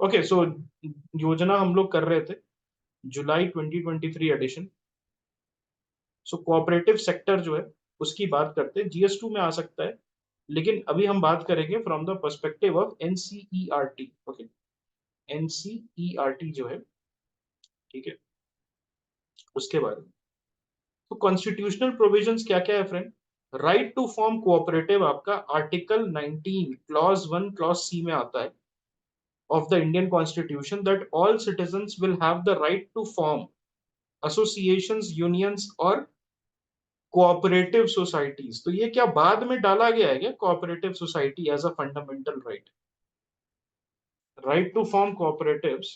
Okay, सो योजना हम लोग कर रहे थे जुलाई 2023 एडिशन। सो कोऑपरेटिव सेक्टर जो है उसकी बात करते हैं, GS2 में आ सकता है, लेकिन अभी हम बात करेंगे from the perspective of NCERT। Okay, NCERT जो है, ठीक है, उसके बारे में। तो कॉन्स्टिट्यूशनल प्रोविजंस क्या क्या है friend? Right to form cooperative आपका आर्टिकल 19 क्लॉज 1 क्लॉज सी में आता है of the Indian Constitution, that all citizens will have the right to form associations, unions और कोऑपरेटिव सोसाइटीज। तो ये क्या बाद में डाला गया है क्या, cooperative society as a fundamental right? Right to form cooperatives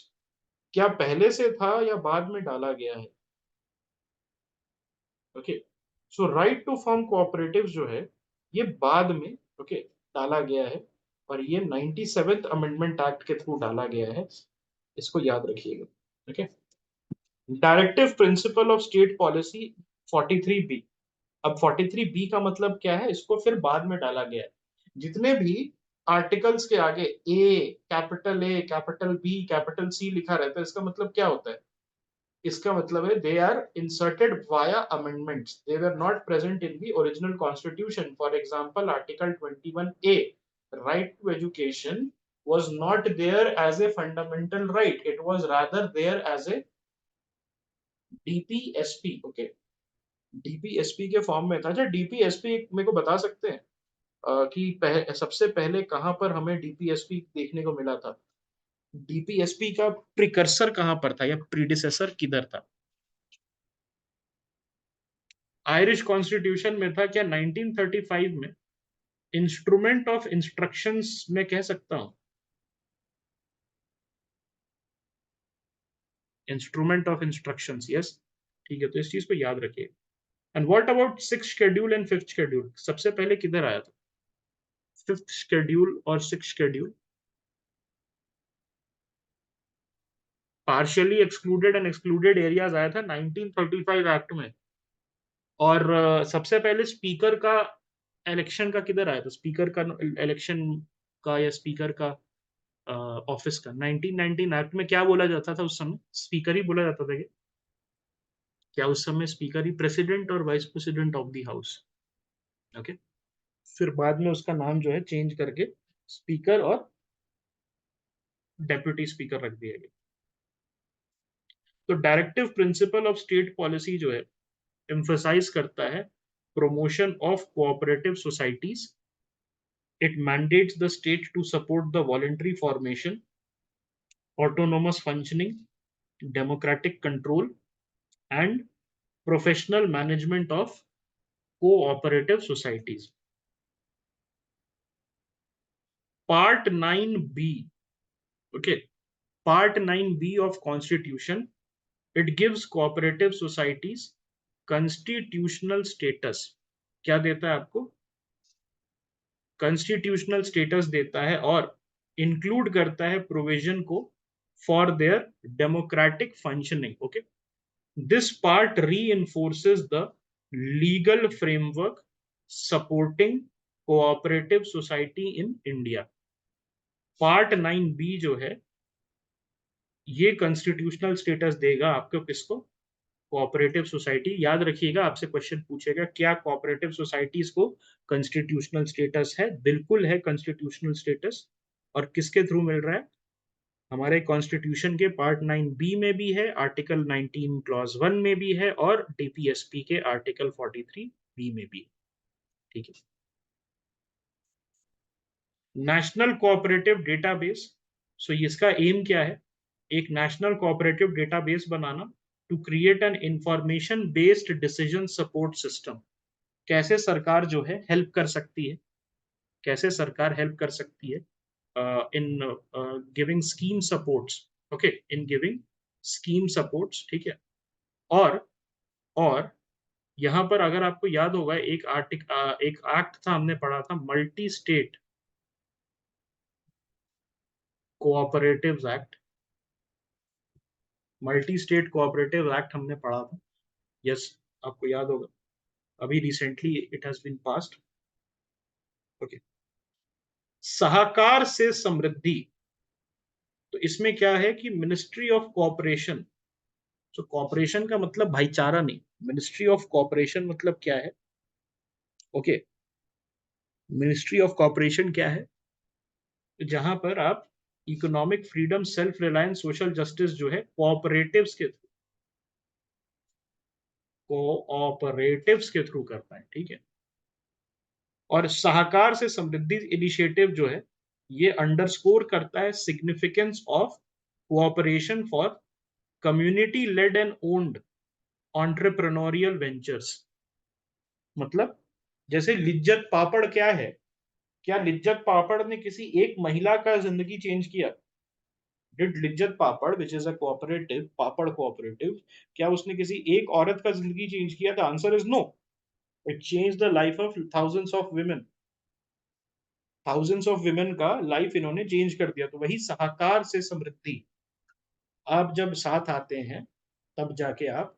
क्या पहले से था या बाद में डाला गया है? Okay, so right to form cooperative जो है ये बाद में, ओके, डाला गया है, और ये 97th अमेंडमेंट एक्ट के थ्रू डाला गया है, इसको याद रखिएगा। Okay, directive principle of state policy 43B। अब 43B का मतलब क्या है, इसको फिर बाद में डाला गया है। जितने भी आर्टिकल्स के आगे ए कैपिटल बी कैपिटल सी लिखा रहता है, इसका मतलब क्या होता है? इसका मतलब है they are inserted via amendments, they were not present in the original constitution. For example article 21A, right to education was not there as a fundamental right, it was rather there as a DPSP। Okay, DPSP के form में था। अच्छा, DPSP मेरे को बता सकते हैं कि सबसे पहले कहां पर हमें DPSP देखने को मिला था? DPSP का प्रिकर्सर कहां पर था या प्रीडिसेसर किधर था? आयरिश कॉन्स्टिट्यूशन में था क्या 1935 में? इंस्ट्रूमेंट ऑफ इंस्ट्रक्शंस में कह सकता हूं, इंस्ट्रूमेंट ऑफ इंस्ट्रक्शंस, यस, ठीक है, तो इस चीज को याद रखिए। And what about six schedule and fifth schedule, सबसे पहले किधर आया था फिफ्थ शेड्यूल और six schedule? Partially excluded and excluded areas आया था 1935 एक्ट में। और सबसे पहले स्पीकर का इलेक्शन का किधर आया था, स्पीकर का इलेक्शन का या स्पीकर का ऑफिस का 1919 एक्ट में क्या बोला जाता था उस समय? स्पीकर ही बोला जाता था क्या उस समय स्पीकर ही प्रेसिडेंट और vice president of the house? Okay, फिर बाद में उसका नाम जो है चेंज करके स्पीकर और डेप्यूटी स्पीकर रख दिया गया। तो directive principle of state policy जो है emphasize करता है promotion of cooperative societies. It mandates the state to support the voluntary formation, autonomous functioning, democratic control, and professional management of cooperative societies. Part 9B, okay, Part 9B of Constitution, it gives cooperative societies constitutional status. क्या देता है आपको? Constitutional status देता है और include करता है provision को for their democratic functioning. Okay, this part reinforces the legal framework supporting cooperative society in India. Part 9B जो है ये कॉन्स्टिट्यूशनल स्टेटस देगा आपको, किसको? Cooperative society. याद रखिएगा, आपसे क्वेश्चन पूछेगा क्या कोऑपरेटिव सोसाइटीज को कॉन्स्टिट्यूशनल स्टेटस है? बिल्कुल है कॉन्स्टिट्यूशनल स्टेटस। और किसके थ्रू मिल रहा है? हमारे कॉन्स्टिट्यूशन के पार्ट 9B में भी है, आर्टिकल 19 क्लॉज 1 में भी है, और DPSP के आर्टिकल 43B में भी है। ठीक है, नेशनल कोऑपरेटिव डेटाबेस। सो इसका एम क्या है? एक नेशनल कोऑपरेटिव डेटाबेस बनाना to create an information based decision support system. कैसे सरकार जो है हेल्प कर सकती है, कैसे सरकार हेल्प कर सकती है in giving scheme supports. Okay, in giving scheme supports, ठीक है। और और यहाँ पर अगर आपको याद होगा एक एक्ट था, हमने पढ़ा था multi state cooperative act. Multi state cooperative act हमने पढ़ा था, यस, आपको याद होगा, अभी recently it has been passed. Okay, सहकार से समृद्धि, तो इसमें क्या है कि मिनिस्ट्री ऑफ कोऑपरेशन, तो कोऑपरेशन का मतलब भाईचारा नहीं, मिनिस्ट्री ऑफ कोऑपरेशन मतलब क्या है? ओके, मिनिस्ट्री ऑफ कोऑपरेशन क्या है? जहां पर आप economic freedom, self reliance, social justice जो है कोऑपरेटिव्स के थ्रू, कोऑपरेटिव्स के थ्रू करता है, ठीक है। और सहकार से समृद्धि इनिशिएटिव जो है ये अंडरस्कोर करता है significance of cooperation for community lead and owned entrepreneurial ventures. मतलब जैसे लिज्जत पापड़ क्या है, क्या लिज्जत पापड़ ने किसी एक महिला का जिंदगी चेंज किया? Did Lijjat papad which is a cooperative, papad cooperative, क्या उसने किसी एक औरत का जिंदगी चेंज किया? The answer is no, it change the life of thousands of women, thousands of women का लाइफ इन्होंने चेंज कर दिया। तो वही सहकार से समृद्धि, आप जब साथ आते हैं तब जाके आप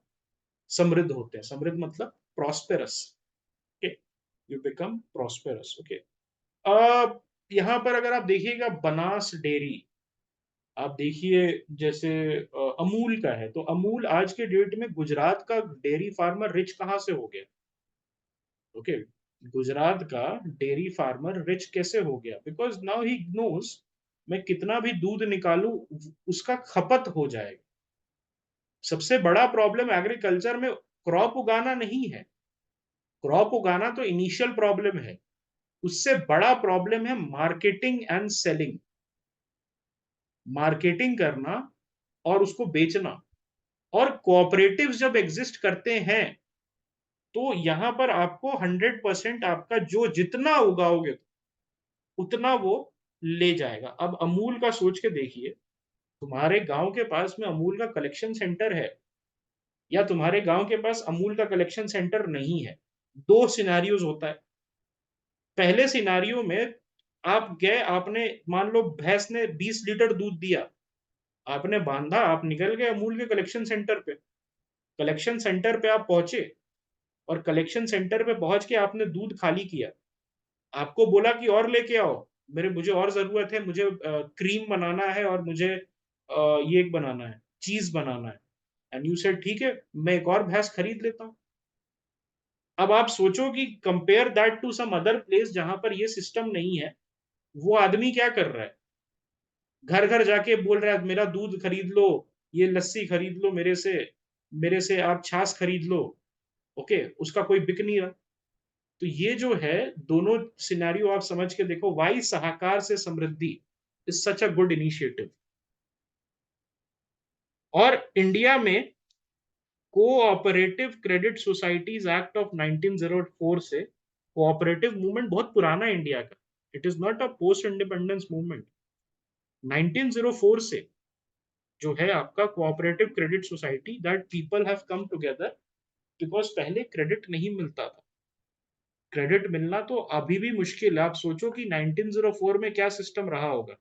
समृद्ध होते हैं। समृद्ध मतलब prosperous, okay, you become prosperous, okay. अब यहाँ पर अगर आप देखिएगा बनास डेयरी, आप देखिए जैसे अमूल का है, तो अमूल आज के डेट में गुजरात का डेयरी फार्मर रिच कहाँ से हो गया? ओके, गुजरात का डेयरी फार्मर रिच कैसे हो गया? बिकॉज नाउ ही नोज मैं कितना भी दूध निकालूं उसका खपत हो जाएगा। सबसे बड़ा प्रॉब्लम एग्रीकल्चर में क्रॉप उगाना नहीं है, क्रॉप उगाना तो इनिशियल प्रॉब्लम है, उससे बड़ा प्रॉब्लम है मार्केटिंग एंड सेलिंग, मार्केटिंग करना और उसको बेचना। और कोऑपरेटिव्स जब एग्जिस्ट करते हैं तो यहां पर आपको 100% आपका जो जितना उगाओगे उतना वो ले जाएगा। अब अमूल का सोच के देखिए, तुम्हारे गांव के पास में अमूल का कलेक्शन सेंटर है या तुम्हारे गांव के पास अमूल का कलेक्शन सेंटर नहीं है, दो सिनारियोज होता है। पहले सिनारियो में आप गए, आपने मान लो भैंस ने 20 लीटर दूध दिया, आपने बांधा, आप निकल गए अमूल के कलेक्शन सेंटर पे। कलेक्शन सेंटर पे आप पहुंचे और कलेक्शन सेंटर पे पहुंच के आपने दूध खाली किया, आपको बोला कि और लेके आओ, मुझे और जरूरत है, मुझे क्रीम बनाना है और मुझे ये बनाना है, चीज बनाना है। एंड यू सेड ठीक है, मैं एक और भैंस खरीद लेता हूँ। अब आप सोचो कि compare that to some other place जहां पर ये सिस्टम नहीं है, वो आदमी क्या कर रहा है? घर घर जाके बोल रहा है मेरा दूध खरीद लो, ये लस्सी खरीद लो मेरे से आप छाछ खरीद लो, ओके, उसका कोई बिक नहीं रहा। तो ये जो है दोनों सिनेरियो आप समझ के देखो, वाई सहकार से समृद्धि is such a good initiative. और इंडिया में cooperative credit societies act of 1904 से कोऑपरेटिव मूवमेंट बहुत पुराना है इंडिया का, it is not a post independence movement. 1904 से जो है आपका cooperative credit society, that people have come together, because पहले क्रेडिट नहीं मिलता था। क्रेडिट मिलना तो अभी भी मुश्किल है। आप सोचो कि 1904 में क्या सिस्टम रहा होगा,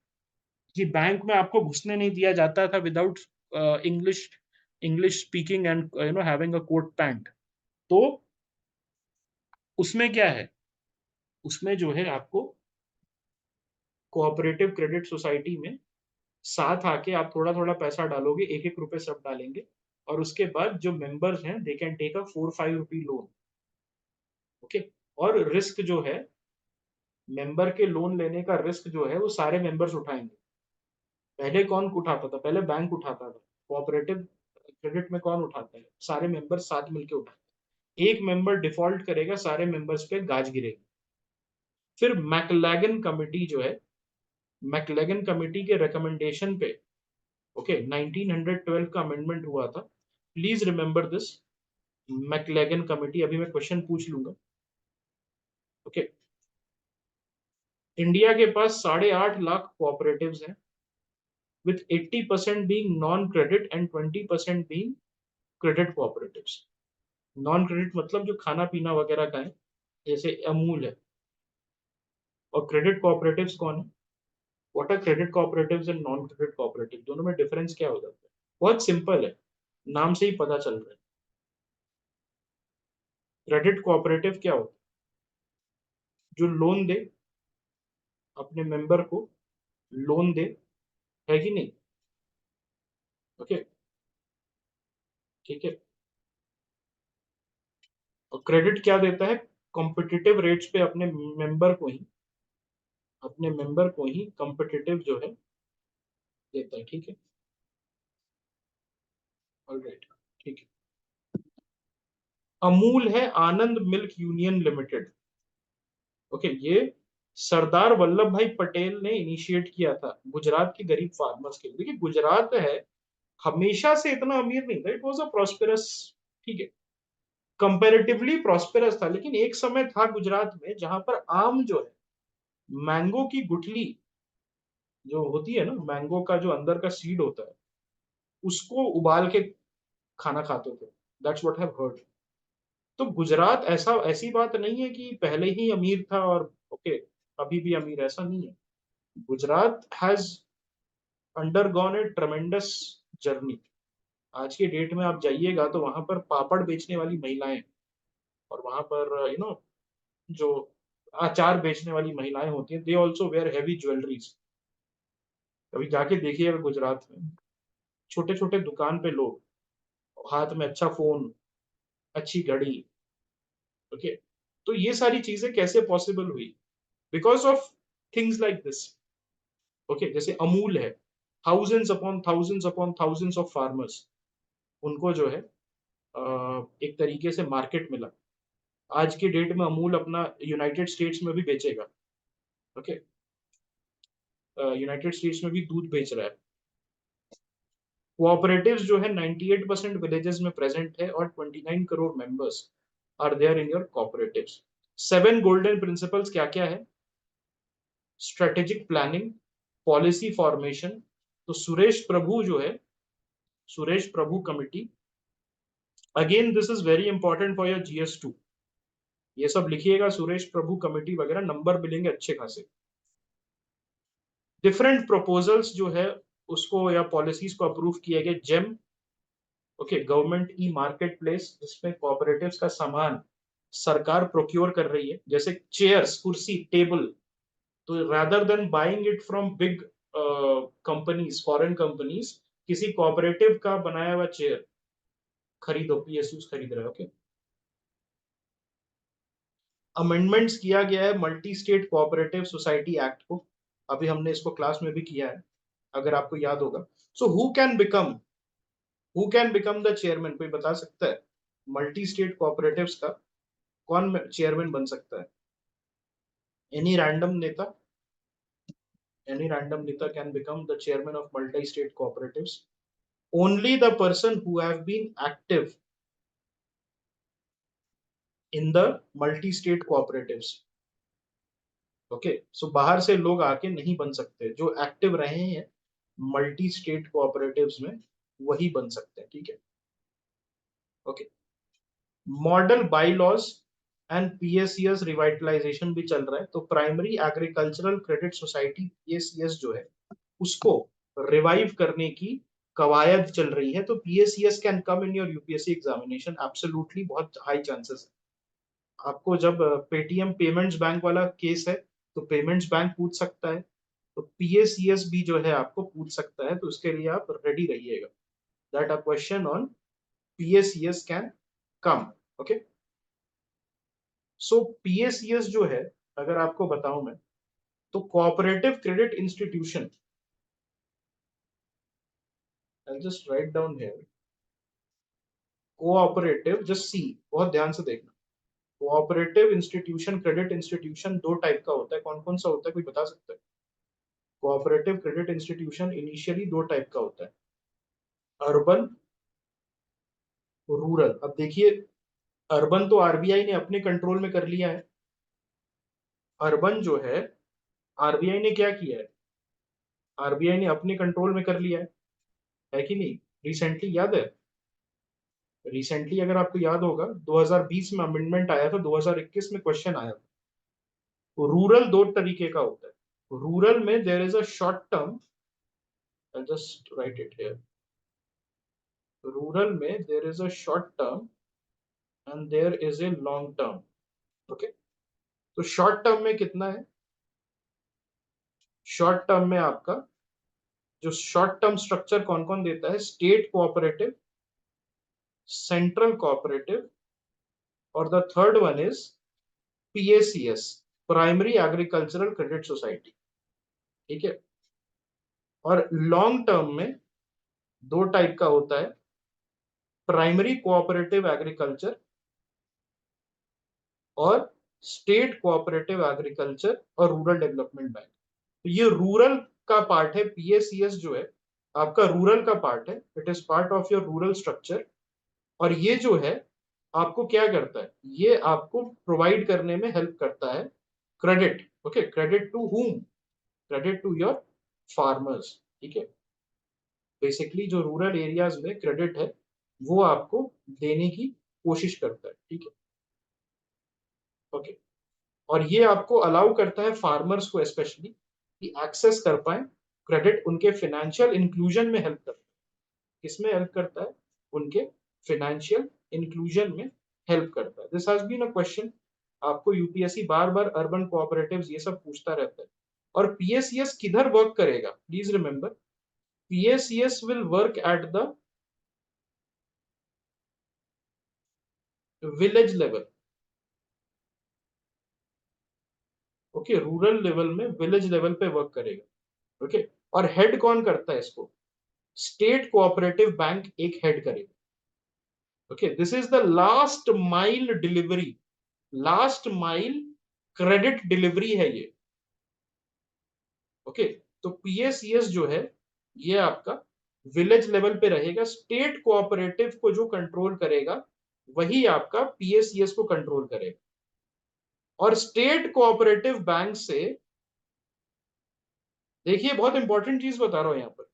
कि बैंक में आपको घुसने नहीं दिया जाता था without English, English speaking and having a coat pant. तो उसमें क्या है, उसमें जो है आपको कोऑपरेटिव क्रेडिट सोसाइटी में साथ आके आप थोड़ा थोड़ा पैसा डालोगे, एक एक रुपए सब डालेंगे, और उसके बाद जो मेंबर्स हैं they can take a 4-5 rupee loan, okay. और रिस्क जो है, मेंबर के लोन लेने का रिस्क जो है वो सारे मेंबर्स उठाएंगे। पहले कौन उठाता था? पहले बैंक उठाता था। कोऑपरेटिव क्रेडिट में कौन उठाता है? सारे मेंबर्स साथ मिलकर उठाते हैं। एक मेंबर डिफॉल्ट करेगा, सारे मेंबर्स पे गाज गिरेगी। फिर मैकलैगन कमिटी जो है, मैकलैगन कमिटी के रिकमेंडेशन पे, ओके, 1912 का अमेंडमेंट हुआ था, प्लीज रिमेंबर दिस। मैकलैगन कमिटी, अभी मैं क्वेश्चन पूछ लूंगा, ओके। इंडिया के पास 8.5 लाख कोऑपरेटिव्स हैं, with 80% being non-credit and 20% being credit cooperatives। Non credit मतलब जो खाना पीना वगैरह का है, जैसे अमूल है। और क्रेडिट कोऑपरेटिव्स कौन है? What are credit cooperatives and non credit cooperative, दोनों में डिफरेंस क्या हो जाता है? बहुत सिंपल है, नाम से ही पता चल रहा है। क्रेडिट कोऑपरेटिव क्या होता है? जो लोन दे, अपने मेंबर को लोन दे, है कि नहीं? ओके, ठीक है। और क्रेडिट क्या देता है? कॉम्पिटिटिव रेट्स पे अपने मेंबर को ही कॉम्पिटिटिव जो है देता है, ठीक है। ऑलराइट, ठीक है। अमूल है आनंद मिल्क यूनियन लिमिटेड। ओके, ये सरदार वल्लभ भाई पटेल ने इनिशिएट किया था गुजरात के गरीब फार्मर्स के लिए। देखिए, गुजरात है हमेशा से इतना अमीर नहीं था, इट वाज अ प्रॉस्पेरस, ठीक है, कंपैरेटिवली प्रॉस्पेरस था। लेकिन एक समय था गुजरात में जहां पर आम जो है, मैंगो की गुठली जो होती है ना, मैंगो का जो अंदर का सीड होता है, उसको उबाल के खाना खाते थे। That's what I have heard. तो गुजरात ऐसा, ऐसी बात नहीं है कि पहले ही अमीर था और ओके अभी भी अमीर, ऐसा नहीं है। Gujarat has undergone a tremendous journey. आज के डेट में आप जाइएगा तो वहां पर पापड़ बेचने वाली महिलाएं, और वहां पर जो अचार बेचने वाली महिलाएं होती हैं, they also where heavy jewelleries. कभी जाके देखिएगा गुजरात में, छोटे छोटे दुकान पे लोग, हाथ में अच्छा फोन, अच्छी घड़ी। ओके, तो ये सारी चीजें कैसे पॉसिबल हुई? Because of things like this. Okay, जैसे अमूल है, थाउजेंड्स ऑफ फार्मर्स, उनको जो है एक तरीके से मार्केट मिला। आज के डेट में अमूल अपना यूनाइटेड स्टेट्स में भी बेचेगा। ओके, यूनाइटेड स्टेट्स में भी दूध बेच रहा है। कोऑपरेटिव्स जो है 98% विलेजेस में प्रेजेंट है, और 29 crore members are there in your cooperatives. 7 golden principles क्या क्या है? Strategic planning, policy formation. तो सुरेश प्रभु जो है, Suresh Prabhu committee, again this is very important for your GS2। ये सब लिखिएगा, सुरेश प्रभु कमेटी वगैरह, नंबर मिलेंगे अच्छे खासे। डिफरेंट प्रपोजल्स जो है उसको या पॉलिसीज को अप्रूव किए गए। GeM, okay, government e market place, जिसमें कोऑपरेटिव्स का सामान सरकार प्रोक्योर कर रही है, जैसे चेयर्स, कुर्सी, टेबल। तो rather than buying it from big companies, foreign companies, किसी कोऑपरेटिव का बनाया हुआ चेयर खरीदो, PSUs खरीद रहे हो। ओके, अमेंडमेंट्स किया गया है multi state cooperative society act को। अभी हमने इसको क्लास में भी किया है, अगर आपको याद होगा। So who can become the chairman, कोई बता सकता है? मल्टी स्टेट कोऑपरेटिव्स का कौन चेयरमैन बन सकता है? एनी रैंडम नेता, any random नेता can become the chairman of multi-state cooperatives. Only the person who have been active in the multi-state cooperatives. Okay, so बाहर से लोग आके नहीं बन सकते, जो एक्टिव रहे हैं मल्टी स्टेट कोऑपरेटिव्स में वही बन सकते हैं, ठीक है। Okay, model by laws and PSES revitalisation भी चल रहा है। तो primary agricultural credit society, PSES जो है, उसको रिवाइव करने की कवायद चल रही है। तो PSES can come in your UPSC examination, absolutely, बहुत हाई चांसेस है। आपको जब पेटीएम पेमेंट्स बैंक वाला केस है, तो पेमेंट्स बैंक पूछ सकता है, तो PSES भी जो है आपको पूछ सकता है। तो उसके लिए आप रेडी रहिएगा, that a question on PSES can come. Okay, so PSES जो है, अगर आपको बताऊं मैं, तो cooperative credit institution, I just write down here, cooperative, just see, बहुत ध्यान से देखना। कोऑपरेटिव इंस्टीट्यूशन, क्रेडिट इंस्टीट्यूशन दो टाइप का होता है। कौन कौन सा होता है, कोई बता सकता है? कोऑपरेटिव क्रेडिट इंस्टीट्यूशन इनिशियली दो टाइप का होता है, अर्बन, रूरल। अब देखिए, अर्बन तो RBI ने अपने कंट्रोल में कर लिया है। अर्बन जो है, RBI ने क्या किया है? RBI ने अपने कंट्रोल में कर लिया है कि नहीं? रिसेंटली याद है, रिसेंटली अगर आपको याद होगा, 2020 में अमेंडमेंट आया था, 2021 में क्वेश्चन आया था। रूरल दो तरीके का होता है। रूरल में there is a short term, I just write it here, rural में there is a short term and there is a long term. Okay, तो शॉर्ट टर्म में कितना है? शॉर्ट टर्म में आपका जो शॉर्ट टर्म स्ट्रक्चर कौन कौन देता है, स्टेट कोऑपरेटिव, सेंट्रल कोऑपरेटिव, और the third one is PACS, primary agricultural credit society. ठीक है। और लॉन्ग टर्म में दो टाइप का होता है, प्राइमरी कोऑपरेटिव एग्रीकल्चर और स्टेट कोऑपरेटिव एग्रीकल्चर और रूरल डेवलपमेंट बैंक। तो ये रूरल का पार्ट है, पीएसीएस जो है आपका रूरल का पार्ट है, it is part of your rural structure. और ये जो है आपको क्या करता है, ये आपको प्रोवाइड करने में हेल्प करता है credit. Okay, credit to whom, credit to your farmers. ठीक है। बेसिकली जो रूरल एरियाज में क्रेडिट है वो आपको देने की कोशिश करता है। ठीक है। ओके। और ये आपको अलाउ करता है फार्मर्स को स्पेशली कि एक्सेस कर पाए क्रेडिट, उनके फाइनेंशियल इंक्लूजन में हेल्प करता है। किसमें हेल्प करता है, उनके फाइनेंशियल इंक्लूजन में हेल्प करता है। This has been a question, आपको यूपीएससी बार बार अर्बन कोऑपरेटिव्स ये सब पूछता रहता है। और पीएसीएस किधर वर्क करेगा, please remember, PACS will work at the village level. Okay, rural level में विलेज लेवल पे वर्क करेगा। ओके। और हेड कौन करता है इसको, स्टेट कोऑपरेटिव बैंक एक हेड करेगा। Okay, this is the last mile delivery, last mile credit delivery है ये। ओके। तो पीएसीएस जो है ये आपका विलेज लेवल पे रहेगा, स्टेट कोऑपरेटिव को जो कंट्रोल करेगा वही आपका पीएसीएस को कंट्रोल करेगा। और स्टेट कोऑपरेटिव बैंक से, देखिए बहुत इंपॉर्टेंट चीज बता रहा हूं यहां पर,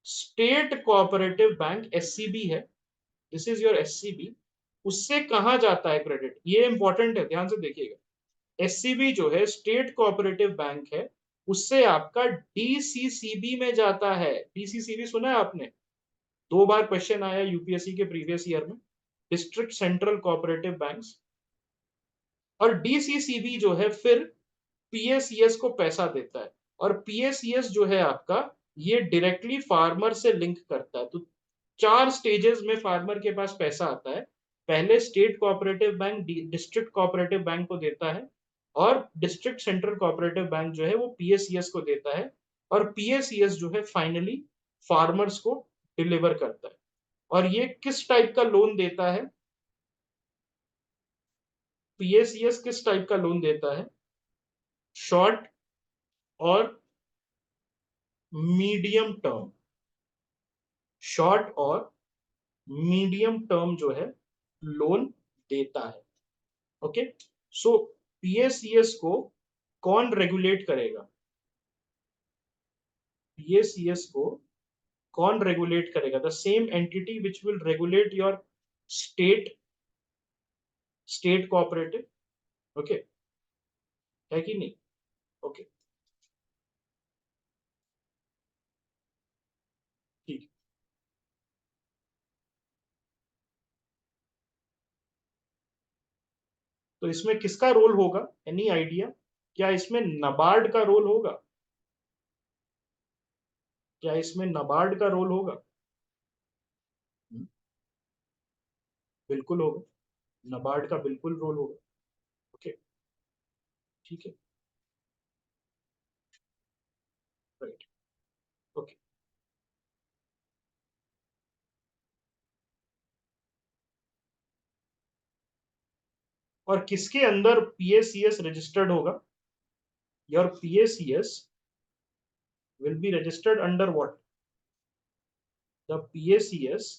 स्टेट कोऑपरेटिव बैंक एससीबी है, दिस इज योर एससीबी, उससे कहां जाता है क्रेडिट, ये इंपॉर्टेंट है, ध्यान से देखिएगा। एससीबी जो है स्टेट कोऑपरेटिव बैंक है, उससे आपका डीसीसीबी में जाता है। डीसीसीबी सुना है आपने, दो बार क्वेश्चन आया यूपीएससी के प्रीवियस ईयर में, डिस्ट्रिक्ट सेंट्रल कोऑपरेटिव बैंक्स। और डीसीसीबी जो है फिर पीएसीएस को पैसा देता है, और पीएसीएस जो है आपका ये डायरेक्टली फार्मर से लिंक करता है। तो चार स्टेजेस में फार्मर के पास पैसा आता है, पहले state cooperative bank district cooperative bank को देता है, और डिस्ट्रिक्ट सेंट्रल कोऑपरेटिव बैंक जो है वो पीएसीएस को देता है, और पीएसीएस जो है फाइनली फार्मर्स को डिलीवर करता है। और ये किस टाइप का लोन देता है, पीएसीएस किस टाइप का लोन देता है, शॉर्ट और मीडियम टर्म, शॉर्ट और मीडियम टर्म जो है लोन देता है। ओके। सो पीएसीएस को कौन रेगुलेट करेगा, पीएसीएस को कौन रेगुलेट करेगा, the same entity which will regulate your state, state cooperative. Okay, है कि नहीं। ओके, ठीक। तो इसमें किसका रोल होगा, एनी आइडिया, क्या इसमें नबार्ड का रोल होगा, क्या इसमें नबार्ड का रोल होगा। बिल्कुल होगा, नबार्ड का बिल्कुल रोल होगा। ओके, ठीक है, राइट। ओके। और किसके अंदर पीएसीएस रजिस्टर्ड होगा, your PACS will be registered under what, the PACS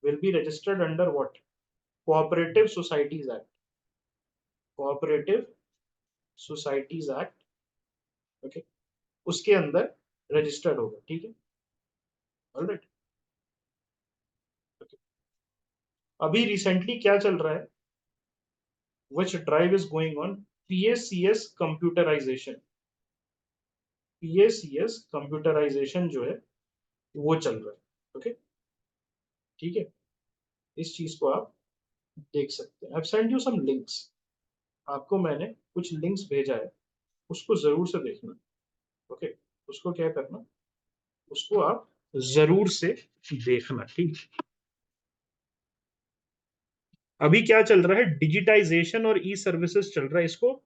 will be registered under what, Cooperative Societies Act, Cooperative Societies Act। Okay, उसके अंदर रजिस्टर्ड होगा। ठीक है, ऑलराइट। अभी रिसेंटली क्या चल रहा है, which drive is going on, PACS computerisation, PACS computerisation जो है वो चल रहा है। ओके, ठीक है, इस चीज को आप देख सकते हैं। I've sent you some links, आपको मैंने कुछ लिंक्स भेजा है, उसको जरूर से देखना। ओके, उसको क्या करना, उसको आप जरूर से देखना। ठीक, अभी क्या चल रहा है, डिजिटाइजेशन और ई सर्विसेज चल रहा है, इसको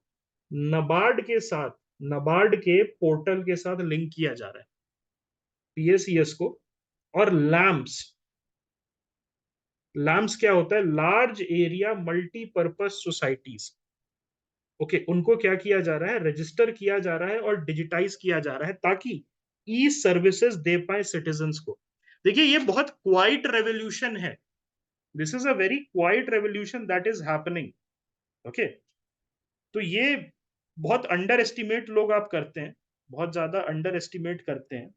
नबार्ड के साथ, नबार्ड के पोर्टल के साथ लिंक किया जा रहा है पीएसीएस को। और लैम्प्स, लैम्प्स क्या होता है, large area multipurpose societies. Okay, उनको क्या किया जा रहा है, रजिस्टर किया जा रहा है और डिजिटाइज किया जा रहा है ताकि ई सर्विसेज दे पाए सिटीजन्स को। देखिए ये बहुत क्वाइट रेवोल्यूशन है, this is a very quite revolution that is happening. Okay, तो ये बहुत अंडर एस्टिमेट लोग आप करते हैं, बहुत ज्यादा अंडर एस्टिमेट करते हैं,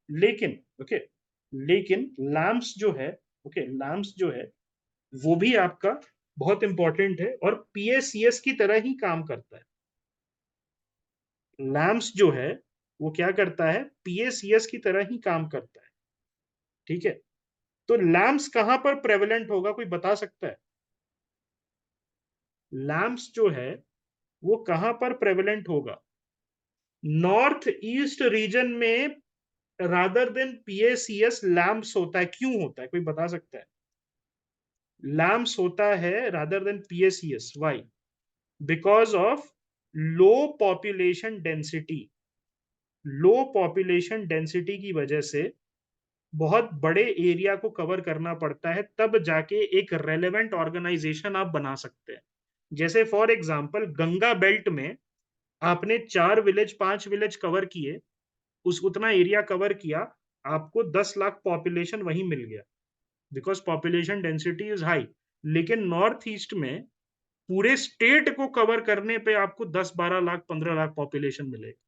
लेकिन ओके, लेकिन लैम्प्स जो है, ओके लैम्प्स जो है वो भी आपका बहुत इंपॉर्टेंट है और पीएसीएस की तरह ही काम करता है। लैम्प्स जो है वो क्या करता है, पीएसीएस की तरह ही काम करता है। ठीक है, तो लैम्प्स कहां पर प्रेवलेंट होगा, कोई बता सकता है? लैम्प्स जो है वो कहां पर प्रेवलेंट होगा? नॉर्थ ईस्ट रीजन में रादर देन पीएसीएस लैम्प्स होता है। क्यों होता है, कोई बता सकता है? लैम्प्स होता है rather than PACS, why? Because of low population density. Low population density की वजह से बहुत बड़े एरिया को कवर करना पड़ता है, तब जाके एक रेलेवेंट ऑर्गेनाइजेशन आप बना सकते हैं। जैसे फॉर एग्जांपल गंगा बेल्ट में आपने 4 विलेज 5 विलेज कवर किए, उस उतना एरिया कवर किया, आपको 10 लाख पॉपुलेशन वहीं मिल गया, because population density is high. लेकिन नॉर्थ ईस्ट में पूरे स्टेट को कवर करने पे आपको 10 12 लाख 15 लाख पॉपुलेशन मिलेगी।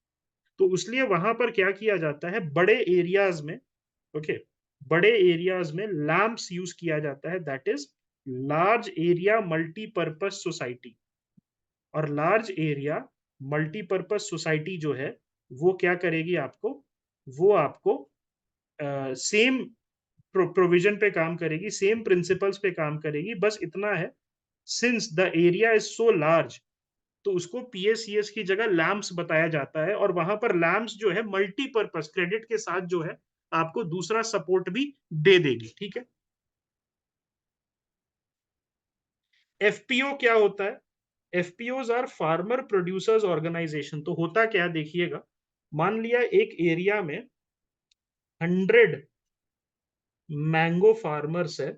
तो इसलिए वहां पर क्या किया जाता है, बड़े एरियाज में, ओके, बड़े एरियाज में लैम्प्स यूज किया जाता है, that is large area multipurpose society. और लार्ज एरिया मल्टीपर्पज सोसाइटी जो है वो क्या करेगी आपको, वो आपको सेम प्रोविजन पे काम करेगी, सेम प्रिंसिपल्स पे काम करेगी, बस इतना है, since the area is so large, तो उसको पीएसीएस की जगह लैम्प्स बताया जाता है। और वहां पर लैम्प्स जो है मल्टीपर्पज क्रेडिट के साथ जो है आपको दूसरा सपोर्ट भी दे देगी। ठीक है, एफपीओ क्या होता है? FPOs are farmer producers organisation. तो होता क्या देखिएगा, मान लिया एक एरिया में 100 मैंगो फार्मर्स है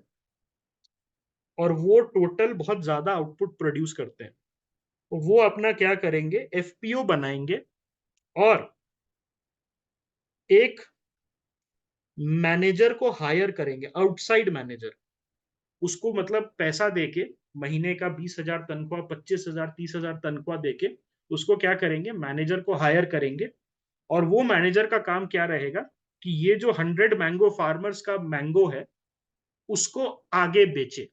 और वो टोटल बहुत ज्यादा आउटपुट प्रोड्यूस करते हैं, तो वो अपना क्या करेंगे, एफपीओ बनाएंगे और एक मैनेजर को हायर करेंगे, आउटसाइड मैनेजर, उसको मतलब पैसा देके, महीने का 20,000 तनख्वाह, 25,000 30,000 तनख्वाह देके उसको क्या करेंगे, मैनेजर को हायर करेंगे। और वो मैनेजर का काम क्या रहेगा कि ये जो 100 मैंगो फार्मर्स का मैंगो है उसको आगे बेचे।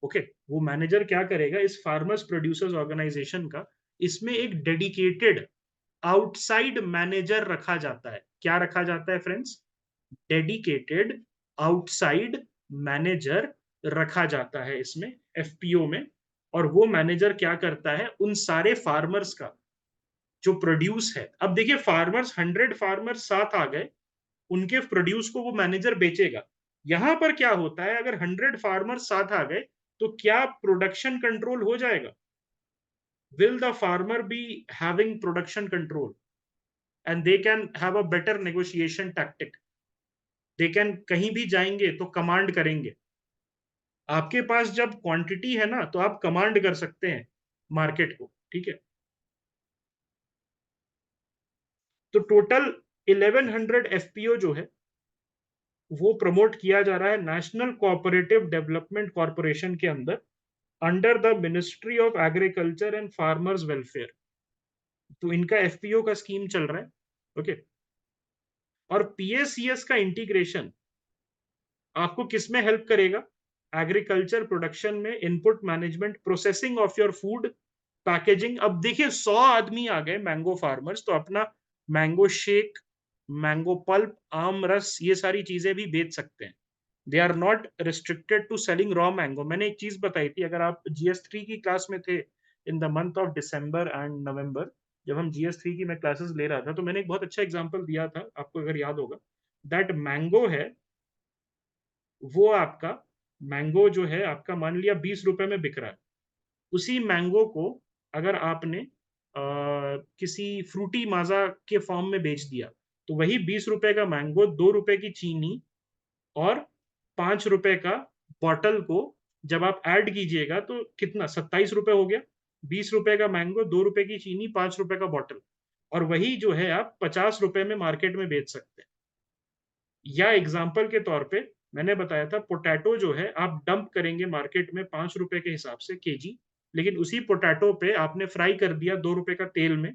ओके, वो मैनेजर क्या करेगा, इस फार्मर्स प्रोड्यूसर्स ऑर्गेनाइजेशन का, इसमें एक डेडिकेटेड आउटसाइड मैनेजर रखा जाता है। क्या रखा जाता है फ्रेंड्स? डेडिकेटेड आउटसाइड मैनेजर रखा जाता है इसमें, एफपीओ में। और वो मैनेजर क्या करता है, उन सारे फार्मर्स का जो प्रोड्यूस है, अब देखिए फार्मर्स 100 फार्मर्स साथ आ गए, उनके प्रोड्यूस को वो मैनेजर बेचेगा। यहां पर क्या होता है, अगर 100 फार्मर्स साथ आ गए तो क्या प्रोडक्शन कंट्रोल हो जाएगा? Will the farmer be having production control and they can have a better negotiation tactic, they can कहीं भी जाएंगे तो कमांड करेंगे। आपके पास जब क्वांटिटी है ना तो आप कमांड कर सकते हैं मार्केट को। ठीक है, तो टोटल 1100 एफपीओ जो है वो प्रमोट किया जा रहा है नेशनल कोऑपरेटिव डेवलपमेंट कॉरपोरेशन के अंदर, under the ministry of agriculture and farmers welfare. तो इनका एफपीओ का स्कीम चल रहा है। ओके, और पीएसीएस का इंटीग्रेशन आपको किस में हेल्प करेगा? एग्रीकल्चर प्रोडक्शन में, input management, processing of your food, packaging. अब देखिए 100 आदमी आ गए मैंगो फार्मर्स, तो अपना मैंगो शेक, मैंगो पल्प, आम रस, ये सारी चीजें भी बेच सकते हैं। They are not restricted to selling raw mango. मैंने एक चीज बताई थी, अगर आप जीएस 3 की क्लास में थे in the month of December and November, जब हम GS3 की मैं क्लासेस ले रहा था तो मैंने एक बहुत अच्छा एग्जांपल दिया था, आपको अगर याद होगा, दैट मैंगो है, वो आपका मैंगो जो है आपका मान लिया 20 रुपए में बिक रहा है। उसी मैंगो को अगर आपने किसी फ्रूटी माजा के फॉर्म में बेच दिया, तो वही 20 रुपए का मैंगो 2 रुपए की चीनी और 5 रुपए का बॉटल को जब आप ऐड कीजिएगा तो कितना 27 रुपए हो गया। 20 रुपए का मैंगो, 2 रुपए की चीनी, 5 रुपए का बॉटल, और वही जो है आप 50 रुपए में मार्केट में बेच सकते हैं। या एग्जाम्पल के तौर पे मैंने बताया था पोटैटो जो है आप डंप करेंगे मार्केट में 5 रुपए के हिसाब से केजी, लेकिन उसी पोटैटो पे आपने फ्राई कर दिया 2 रुपए का तेल में,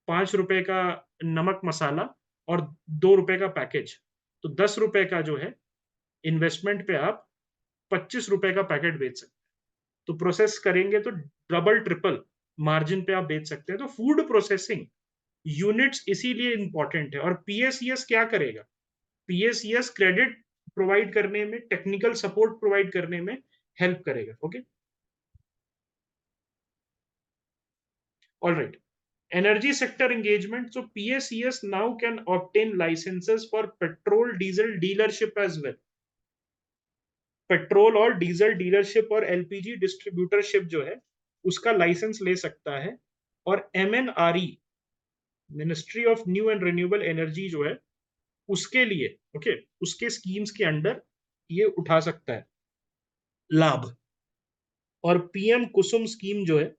5 रुपए का नमक मसाला और 2 रुपए का पैकेज, तो 10 रुपए का जो है इन्वेस्टमेंट पे आप 25 रुपए का पैकेट बेच सकते हैं। तो प्रोसेस करेंगे तो डबल ट्रिपल मार्जिन पे आप बेच सकते हैं। तो फूड प्रोसेसिंग यूनिट्स इसीलिए इंपॉर्टेंट है। और पीएसईएस क्या करेगा? पीएसईएस क्रेडिट प्रोवाइड करने में, टेक्निकल सपोर्ट प्रोवाइड करने में हेल्प करेगा। Okay, all right. Energy sector engagement, so PSES now can obtain licenses for petrol diesel dealership as well। Petrol और डीजल डीलरशिप और एलपीजी डिस्ट्रीब्यूटरशिप जो है उसका लाइसेंस ले सकता है। और MNRE, ministry of new and renewable energy जो है उसके लिए, ओके, उसके स्कीम्स के अंडर ये उठा सकता है लाभ। और पीएम कुसुम स्कीम जो है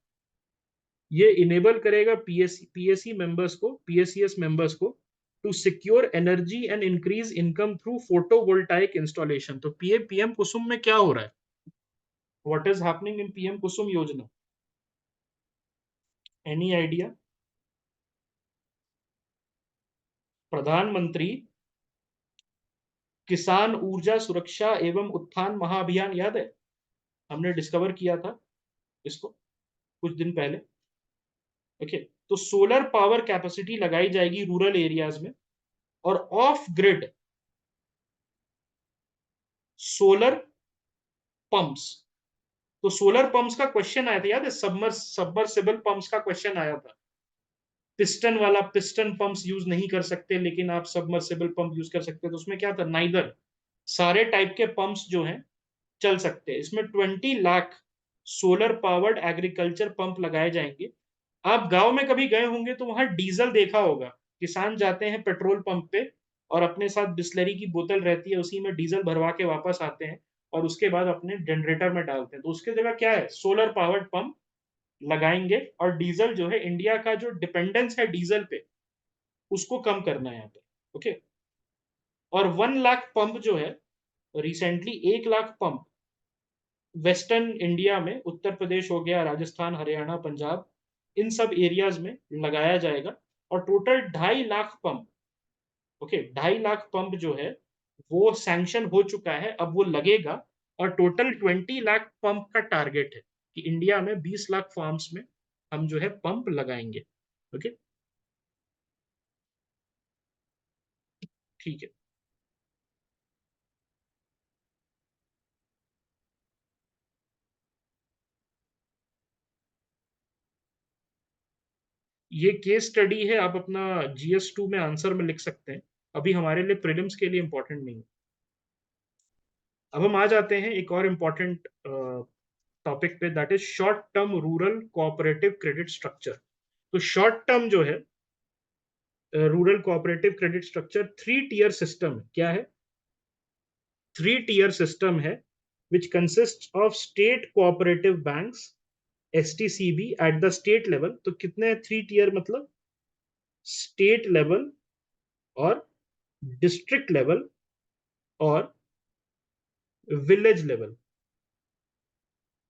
ये इनेबल करेगा पीएससी मेंबर्स को, पीएससीएस मेंबर्स को to secure energy and increase income through photovoltaic installation. तो पीएम कुसुम में क्या हो रहा है? What is happening in PM Kusum Yojana? Any idea? Pradhanmantri Kisan ऊर्जा सुरक्षा एवं उत्थान महाअभियान, याद है? हमने डिस्कवर किया था इसको कुछ दिन पहले। ओके, तो सोलर पावर कैपेसिटी लगाई जाएगी रूरल एरियाज में, और ऑफ ग्रिड सोलर पंप्स। तो सोलर पंप्स का क्वेश्चन आया था, याद है? सबमर्सिबल पंप्स का क्वेश्चन आया था। पिस्टन वाला, पिस्टन पंप्स यूज नहीं कर सकते लेकिन आप सबमर्सिबल पंप यूज कर सकते हैं। तो उसमें क्या था, नाइदर, सारे टाइप के पंप्स जो हैं चल सकते हैं। इसमें 20 lakh solar powered agriculture pump लगाए जाएंगे। आप गांव में कभी गए होंगे तो वहां डीजल देखा होगा, किसान जाते हैं पेट्रोल पंप पे और अपने साथ बिस्लरी की बोतल रहती है, उसी में डीजल भरवा के वापस आते हैं और उसके बाद अपने जनरेटर में डालते हैं। तो उसके जगह क्या है, सोलर पावर्ड पंप लगाएंगे। और डीजल जो है, इंडिया का जो डिपेंडेंस है डीजल पे, उसको कम करना है यहाँ पे। ओके, और 1 लाख पंप जो है, recently 1 lakh pump western India में, उत्तर प्रदेश हो गया, राजस्थान, हरियाणा, पंजाब, इन सब एरियाज में लगाया जाएगा। और total 2.5 lakh pump, okay, 2.5 lakh pump जो है वो सैंक्शन हो चुका है, अब वो लगेगा। और टोटल 20 लाख पंप का टारगेट है कि इंडिया में 20 लाख फार्म्स में हम जो है पंप लगाएंगे। ओके, ठीक है। ये केस स्टडी है, आप अपना GS2 में आंसर में लिख सकते हैं, अभी हमारे लिए प्रीलिम्स के लिए इंपॉर्टेंट नहीं है। अब हम आ जाते हैं एक और इम्पॉर्टेंट टॉपिक पे, that is short term rural cooperative credit structure. तो शॉर्ट टर्म जो है rural cooperative credit structure 3 tier system क्या है? 3 टियर सिस्टम है which consist of state cooperative banks, STCB at the state level. तो कितने 3 tier मतलब? स्टेट लेवल और डिस्ट्रिक्ट लेवल और विलेज लेवल,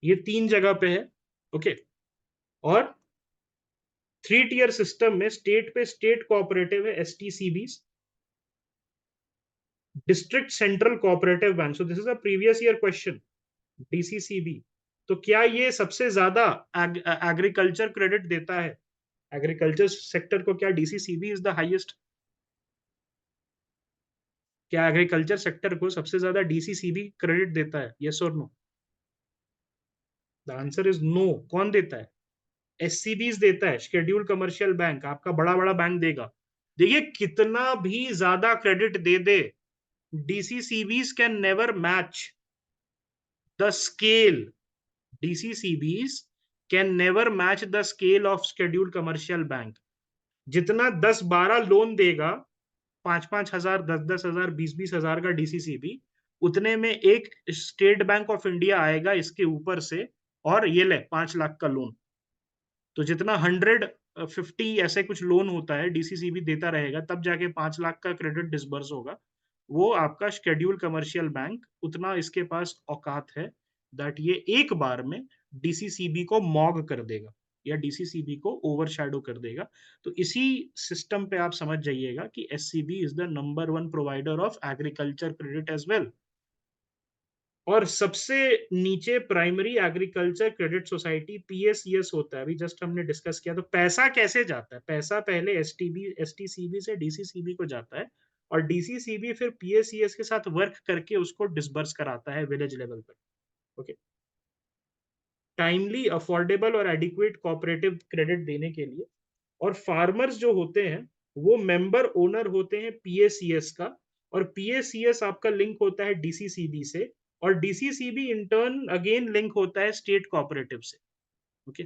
ये 3 जगह पे है। ओके, और 3 टियर सिस्टम में स्टेट पे स्टेट कोऑपरेटिव है, STCB, district central cooperative bank. So this is a previous year question, DCCB। तो क्या ये सबसे ज्यादा एग्रीकल्चर क्रेडिट देता है? एग्रीकल्चर सेक्टर को क्या DCCB इज द हाईएस्ट? क्या एग्रीकल्चर सेक्टर को सबसे ज्यादा DCCB क्रेडिट देता है? यस और no? The answer is no. कौन देता है? एससीबीज देता है, शेड्यूल कमर्शियल बैंक, आपका बड़ा बड़ा बैंक देगा। देखिए कितना भी ज्यादा क्रेडिट दे दे, DCCBs can never match the scale, DCCBs can never match the scale of scheduled commercial bank. जितना 10-12 लोन देगा, 5-5 हजार, 10-10 हजार, 20-20 हजार का डीसीसीबी, उतने में एक स्टेट बैंक ऑफ इंडिया आएगा इसके ऊपर से, और ये ले 5 लाख का लोन। तो जितना 150 ऐसे कुछ लोन होता है डीसीसीबी देता रहेगा, तब जाके 5 लाख का क्रेडिट डिसबर्स होगा। वो आपका शेड्यूल कमर्शियल बैंक, उतना इसके पास औकात है दैट ये एक बार में डीसीसीबी को मॉग कर देगा या डीसीसीबी को ओवरशैडो कर देगा। तो इसी सिस्टम पे आप समझ जाइएगा कि SCB is the number one provider of agriculture credit as well. और सबसे नीचे primary agriculture credit society PACS होता है, अभी जस्ट हमने डिस्कस किया। तो पैसा कैसे जाता है? पैसा पहले एसटीसीबी से डीसीसीबी को जाता है, और डीसीसीबी फिर पीएसीएस के साथ वर्क करके उसको डिसबर्स कराता है विलेज लेवल पर। ओके, टाइमली, अफोर्डेबल और एडिक्वेट कोऑपरेटिव क्रेडिट देने के लिए। और फार्मर्स जो होते हैं वो मेंबर ओनर होते हैं पीएसीएस का, और पीएसीएस आपका लिंक होता है डीसीसीबी से, और DCCB in turn again link होता है स्टेट कोऑपरेटिव से। Okay,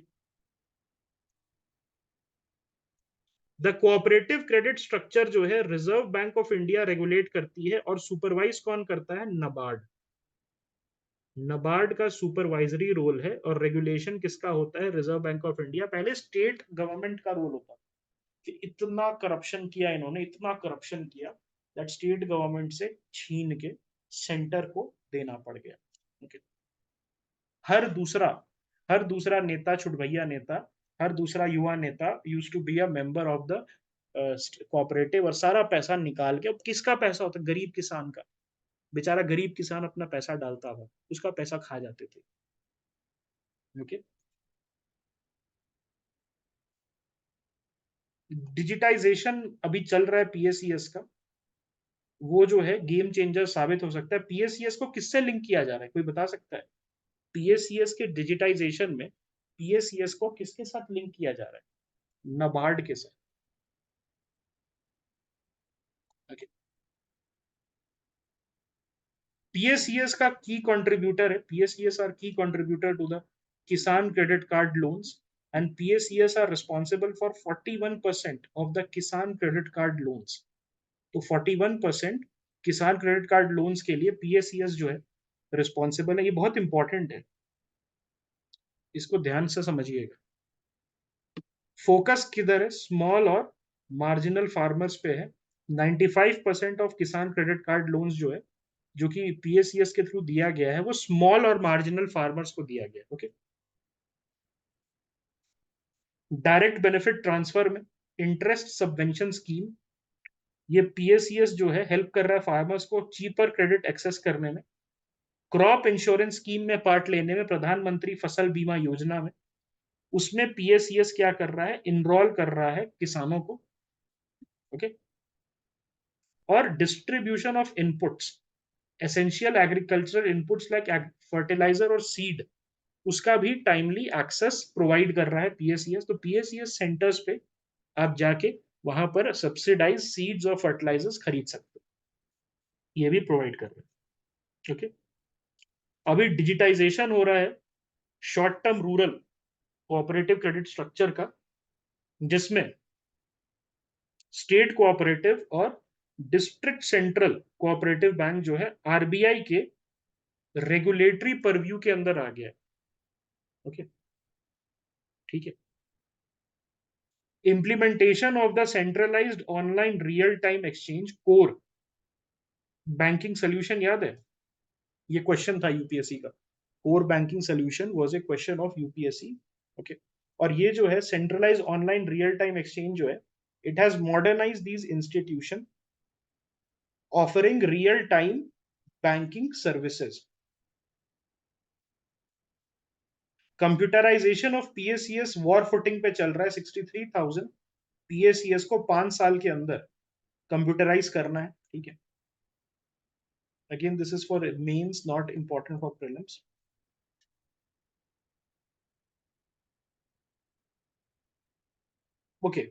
the cooperative credit structure जो है reserve bank of India regulate करती है, और सुपरवाइज कौन करता है? नबार्ड। नबार्ड का सुपरवाइजरी रोल है, और रेगुलेशन किसका होता है? Reserve bank of India. पहले स्टेट गवर्नमेंट का रोल होता है कि इतना करप्शन किया इन्होंने, इतना करप्शन किया दैट स्टेट गवर्नमेंट से छीन के सेंटर को देना पड़ गया। okay? हर दूसरा हर दूसरा नेता, छुटभैया नेता, हर दूसरा युवा नेता use to be a member of the cooperative, और सारा पैसा निकाल के, अब किसका पैसा होता है? गरीब किसान का। बेचारा गरीब किसान अपना पैसा डालता था, उसका पैसा खा जाते थे। ओके, डिजिटाइजेशन अभी चल रहा है पीएसीएस का, वो जो है गेम चेंजर साबित हो सकता है। पीएसीएस को किससे लिंक किया जा रहा है, कोई बता सकता है? पीएसीएस के डिजिटाइजेशन में पीएसीएस को किसके साथ लिंक किया जा रहा है? नबार्ड के साथ। okay? पीएसीएस का की कंट्रीब्यूटर है, PACS are key contributor to the Kisan credit card loans, and PACS are responsible for 41% of the Kisan credit card loans. तो 41% किसान क्रेडिट कार्ड लोन्स के लिए पीएसीएस जो है रिस्पॉन्सिबल है। ये बहुत इंपॉर्टेंट है, इसको ध्यान से समझिएगा। फोकस किधर है? स्मॉल और मार्जिनल फार्मर्स पे है। 95% ऑफ किसान क्रेडिट कार्ड लोन्स जो है, जो कि पीएसीएस के थ्रू दिया गया है, वो स्मॉल और मार्जिनल फार्मर्स को दिया गया। ओके, डायरेक्ट बेनिफिट ट्रांसफर में इंटरेस्ट सबवेंशन स्कीम, ये पीएसीएस जो है हेल्प कर रहा है फार्मर्स को चीपर क्रेडिट एक्सेस करने में। क्रॉप इंश्योरेंस स्कीम में पार्ट लेने में, प्रधानमंत्री फसल बीमा योजना में, उसमें पीएसीएस क्या कर रहा है? इनरोल कर रहा है किसानों को। ओके, और distribution of inputs, essential agriculture inputs like fertiliser और सीड, उसका भी टाइमली एक्सेस प्रोवाइड कर रहा है पीएसीएस। तो पीएसीएस सेंटर्स पे आप जाके वहां पर सब्सिडाइज सीड्स और फर्टिलाइजर्स खरीद सकते हो, ये भी प्रोवाइड कर रहे हैं। ओके, अभी डिजिटाइजेशन हो रहा है short term rural cooperative credit structure का, जिसमें स्टेट कोऑपरेटिव और डिस्ट्रिक्ट सेंट्रल कोऑपरेटिव बैंक जो है आरबीआई के रेगुलेटरी परव्यू के अंदर आ गया है। ओके, ठीक है। Implementation of the centralised online real time exchange core banking solution, याद है? ये क्वेश्चन था यूपीएससी का। Core banking solution was a question of UPSC. Okay, और ये जो है centralised online real time exchange जो है, it has modernise these institution offering real time banking services. Computerisation of PACS war footing पे चल रहा है। 63,000 पीएसीएस को 5 साल के अंदर कंप्यूटराइज करना है। ठीक है, again this is for mains, not important for prelims. Okay,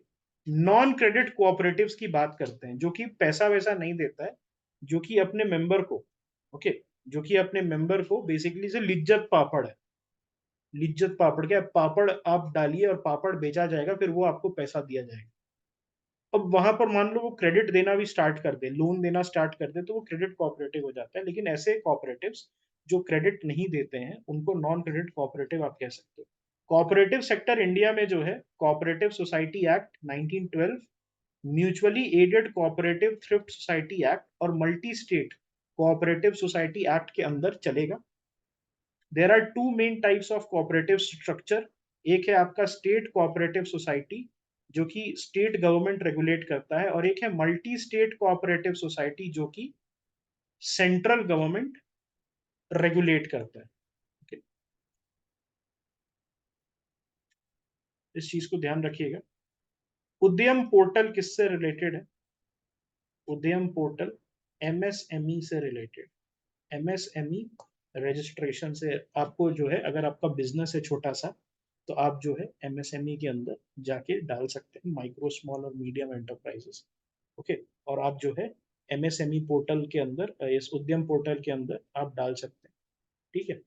non credit cooperatives की बात करते हैं, जो कि पैसा वैसा नहीं देता है, जो कि अपने मेंबर को, ओके, जो कि अपने मेंबर को बेसिकली से लिज्जत पापड़ है। लिज्जत पापड़ क्या है? पापड़ आप डालिए और पापड़ बेचा जाएगा, फिर वो आपको पैसा दिया जाएगा। अब वहां पर मान लो वो क्रेडिट देना भी स्टार्ट कर दे, लोन देना स्टार्ट कर दे, तो वो क्रेडिट कोऑपरेटिव हो जाता है। लेकिन ऐसे कोऑपरेटिव्स जो क्रेडिट नहीं देते हैं, उनको नॉन क्रेडिट कोऑपरेटिव आप कह सकते हो। कोऑपरेटिव सेक्टर इंडिया में जो है, cooperative society act 1912, mutually aided cooperative thrift society act और multi state cooperative society act के अंदर चलेगा। There are two main types of cooperative structure. एक है आपका स्टेट कोऑपरेटिव सोसाइटी, जो कि स्टेट गवर्नमेंट रेगुलेट करता है, और एक है मल्टी स्टेट कोऑपरेटिव सोसाइटी, जो कि सेंट्रल गवर्नमेंट रेगुलेट करता है। Okay? इस चीज को ध्यान रखिएगा। उद्यम पोर्टल किससे रिलेटेड है? उद्यम पोर्टल एमएसएमई से रिलेटेड। एमएसएमई रजिस्ट्रेशन से आपको जो है, अगर आपका बिजनेस है छोटा सा, तो आप जो है एमएसएमई के अंदर जाके डाल सकते हैं, माइक्रो स्मॉल और मीडियम एंटरप्राइजेस। ओके, और आप जो है एमएसएमई पोर्टल के अंदर, इस उद्यम पोर्टल के अंदर आप डाल सकते हैं, ठीक है,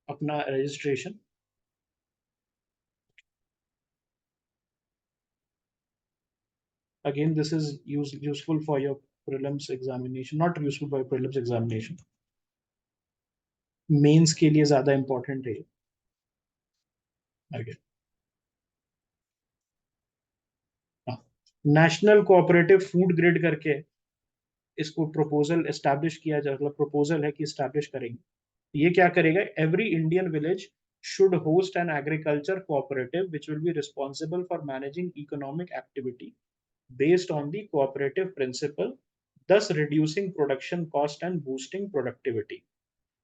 अपना registration. Again this is useful for your prelims examination, not useful for prelims examination, mains के लिए ज्यादा इंपॉर्टेंट है। आगे, नेशनल कोऑपरेटिव फूड ग्रिड करके इसको प्रपोजल एस्टैब्लिश किया जा, मतलब प्रपोजल है कि एस्टैब्लिश करेंगे। ये क्या करेगा? Every Indian village should host an agriculture cooperative which will be responsible for managing economic activity based on the cooperative principle, thus reducing production cost and boosting productivity.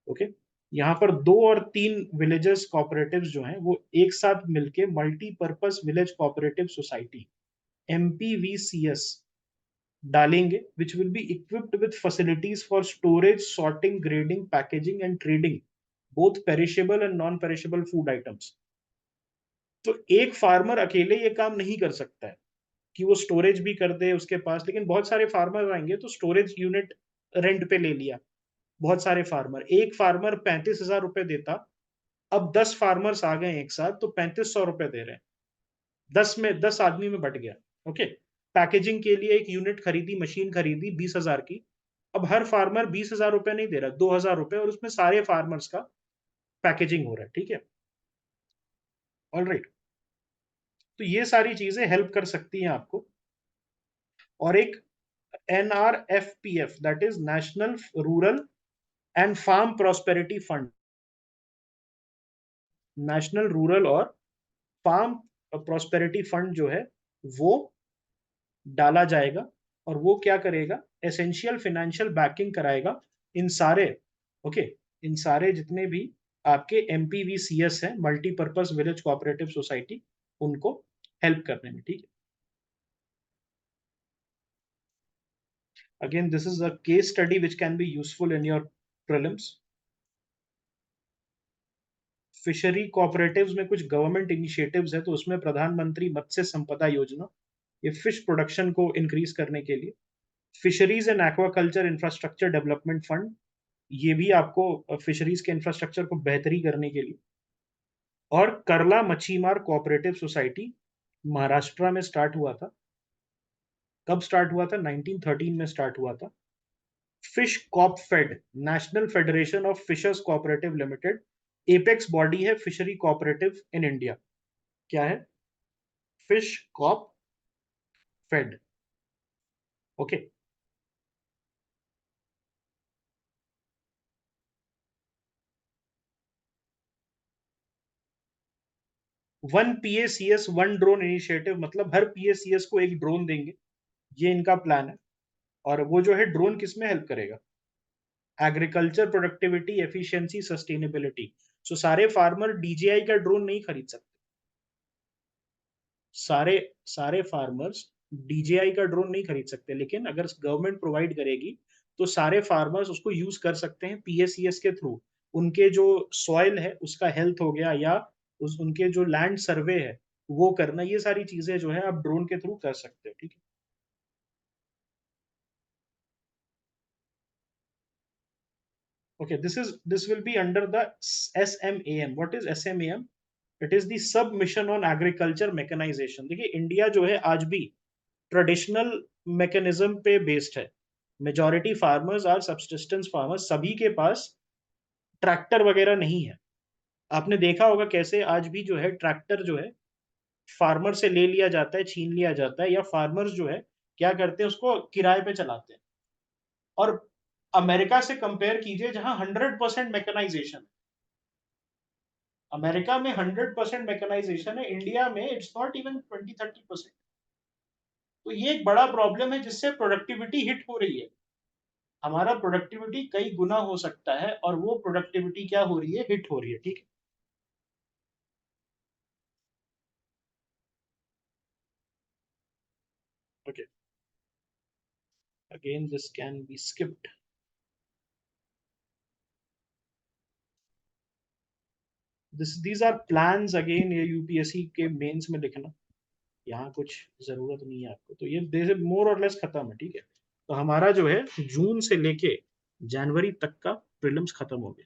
Okay, यहाँ पर 2 और 3 villages cooperatives जो हैं, वो एक साथ मिलके multipurpose village cooperative society MPVCS डालेंगे, which will be equipped with facilities for storage, sorting, grading, packaging and trading both perishable and non perishable food items. तो एक फार्मर अकेले ये काम नहीं कर सकता है कि वो स्टोरेज भी कर दे उसके पास, लेकिन बहुत सारे फार्मर आएंगे तो स्टोरेज यूनिट रेंट पे ले लिया। बहुत सारे फार्मर, एक फार्मर 35,000 रुपए देता, अब 10 फार्मर्स आ गए एक साथ तो 3500 रुपए दे रहे हैं, 10 आदमी में बट गया। ओके, पैकेजिंग के लिए एक यूनिट खरीदी, मशीन खरीदी 20,000 की, अब हर फार्मर 20,000 रुपए नहीं दे रहा, 2,000 रुपए, और उसमें सारे फार्मर्स का पैकेजिंग हो रहा है, ठीक है। ऑल राइट, तो ये सारी चीजें हेल्प कर सकती हैं आपको। और एक NRFPF, that is national rural and farm prosperity fund, national rural और फार्म प्रोस्पेरिटी फंड जो है, वो डाला जाएगा, और वो क्या करेगा? एसेंशियल फाइनेंशियल बैकिंग कराएगा इन सारे, ओके, इन सारे जितने भी आपके MPVCS हैं, मल्टीपर्पज विलेज कोऑपरेटिव सोसाइटी, उनको हेल्प करने में, ठीक है। Again this is a case study which can be useful in your prelims. Fishery cooperatives में कुछ गवर्नमेंट इनिशिएटिव्स है, तो उसमें प्रधानमंत्री मत्स्य संपदा योजना, ये फिश प्रोडक्शन को इंक्रीज करने के लिए। Fisheries and aquaculture infrastructure development fund, ये भी आपको फिशरीज के इंफ्रास्ट्रक्चर को बेहतरी करने के लिए। और करला मच्छीमार कोऑपरेटिव सोसाइटी महाराष्ट्र में स्टार्ट हुआ था। कब स्टार्ट हुआ था? 1913 में स्टार्ट हुआ था। Fish cop fed, national federation of fishers cooperative limited, apex body है फिशरी कोऑपरेटिव इन इंडिया। क्या है? Fish cop fed. Okay, 1 PACS 1 drone initiative, मतलब हर PACS को एक ड्रोन देंगे, ये इनका प्लान है। और वो जो है ड्रोन किस में हेल्प करेगा? Agriculture productivity, efficiency, sustainability. So सारे फार्मर DJI का ड्रोन नहीं खरीद सकते, सारे सारे फार्मर्स DJI का ड्रोन नहीं खरीद सकते, लेकिन अगर गवर्नमेंट प्रोवाइड करेगी तो सारे फार्मर्स उसको यूज कर सकते हैं PACS के थ्रू। उनके जो सॉइल है उसका हेल्थ हो गया, या उनके जो लैंड सर्वे है वो करना, ये सारी चीजें जो है आप ड्रोन के थ्रू कर सकते हो, ठीक है। Okay, this will be under the SMAM. What is SMAM? It is the Submission on Agriculture Mechanization. देखिए इंडिया जो है आज भी ट्रेडिशनल मैकेनिज्म पे बेस्ड है। Majority farmers are subsistence farmers, सभी के पास ट्रैक्टर वगैरह नहीं है। आपने देखा होगा कैसे आज भी जो है ट्रैक्टर जो है फार्मर से ले लिया जाता है, छीन लिया जाता है, या फार्मर्स जो है क्या करते हैं उसको किराए पे चलाते हैं। और अमेरिका से कंपेयर कीजिए जहां 100% मैकेनाइजेशन, अमेरिका में 100% मैकेनाइजेशन है, इंडिया में इट्स नॉट इवन 20-30%। तो ये एक बड़ा प्रॉब्लम है जिससे प्रोडक्टिविटी हिट हो रही है। हमारा प्रोडक्टिविटी कई गुना हो सकता है और वो प्रोडक्टिविटी क्या हो रही है, हिट हो रही है, ठीक है। Okay, again this can be skipped. These are plans, again ये यूपीएससी के मेंस में लिखना, यहाँ कुछ जरूरत नहीं है आपको, तो ये जैसे मोर और लेस खत्म है, ठीक है। तो हमारा जो है जून से लेके जनवरी तक का प्रीलिम्स खत्म हो गया।